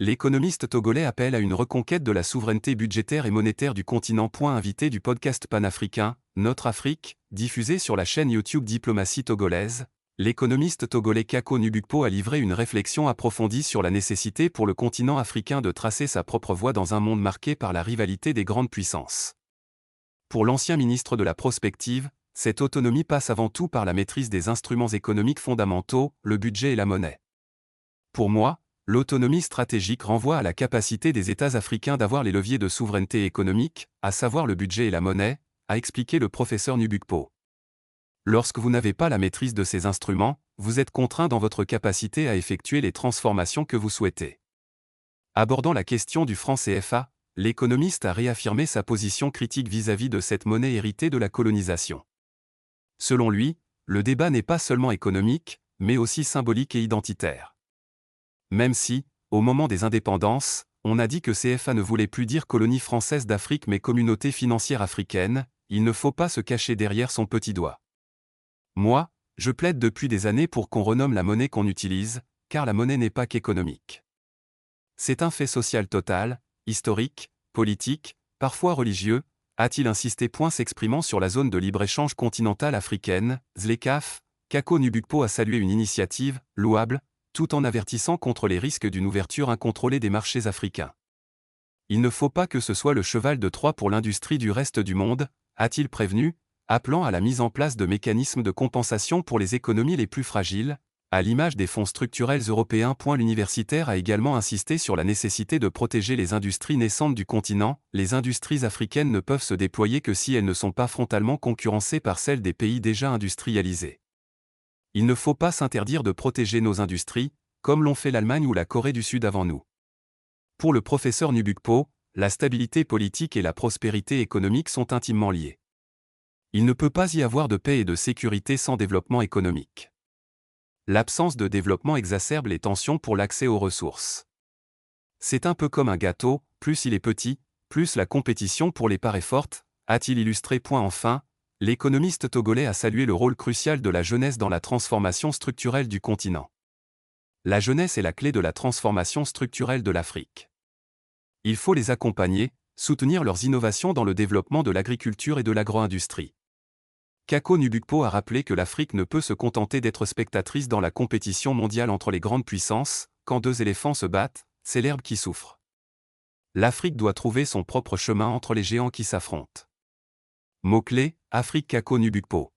L'économiste togolais appelle à une reconquête de la souveraineté budgétaire et monétaire du continent. Invité du podcast panafricain, Notre Afrique, diffusé sur la chaîne YouTube Diplomatie togolaise, l'économiste togolais Kako Nubukpo a livré une réflexion approfondie sur la nécessité pour le continent africain de tracer sa propre voie dans un monde marqué par la rivalité des grandes puissances. Pour l'ancien ministre de la Prospective, cette autonomie passe avant tout par la maîtrise des instruments économiques fondamentaux, le budget et la monnaie. Pour moi, l'autonomie stratégique renvoie à la capacité des États africains d'avoir les leviers de souveraineté économique, à savoir le budget et la monnaie, a expliqué le professeur Nubukpo. Lorsque vous n'avez pas la maîtrise de ces instruments, vous êtes contraint dans votre capacité à effectuer les transformations que vous souhaitez. Abordant la question du franc CFA, l'économiste a réaffirmé sa position critique vis-à-vis de cette monnaie héritée de la colonisation. Selon lui, le débat n'est pas seulement économique, mais aussi symbolique et identitaire. Même si, au moment des indépendances, on a dit que CFA ne voulait plus dire colonie française d'Afrique mais communauté financière africaine, il ne faut pas se cacher derrière son petit doigt. Moi, je plaide depuis des années pour qu'on renomme la monnaie qu'on utilise, car la monnaie n'est pas qu'économique. C'est un fait social total, historique, politique, parfois religieux, a-t-il insisté. S'exprimant sur la zone de libre-échange continentale africaine, ZLECAf, Kako Nubukpo a salué une initiative, louable, tout en avertissant contre les risques d'une ouverture incontrôlée des marchés africains. Il ne faut pas que ce soit le cheval de Troie pour l'industrie du reste du monde, a-t-il prévenu, appelant à la mise en place de mécanismes de compensation pour les économies les plus fragiles, à l'image des fonds structurels européens. L'universitaire a également insisté sur la nécessité de protéger les industries naissantes du continent. Les industries africaines ne peuvent se déployer que si elles ne sont pas frontalement concurrencées par celles des pays déjà industrialisés. Il ne faut pas s'interdire de protéger nos industries, comme l'ont fait l'Allemagne ou la Corée du Sud avant nous. Pour le professeur Nubukpo, la stabilité politique et la prospérité économique sont intimement liées. Il ne peut pas y avoir de paix et de sécurité sans développement économique. L'absence de développement exacerbe les tensions pour l'accès aux ressources. C'est un peu comme un gâteau, plus il est petit, plus la compétition pour les parts est forte, a-t-il illustré. Enfin, l'économiste togolais a salué le rôle crucial de la jeunesse dans la transformation structurelle du continent. La jeunesse est la clé de la transformation structurelle de l'Afrique. Il faut les accompagner, soutenir leurs innovations dans le développement de l'agriculture et de l'agro-industrie. Kako Nubukpo a rappelé que l'Afrique ne peut se contenter d'être spectatrice dans la compétition mondiale entre les grandes puissances. Quand deux éléphants se battent, c'est l'herbe qui souffre. L'Afrique doit trouver son propre chemin entre les géants qui s'affrontent. Mot-clé, Afrique. Kako Nubukpo.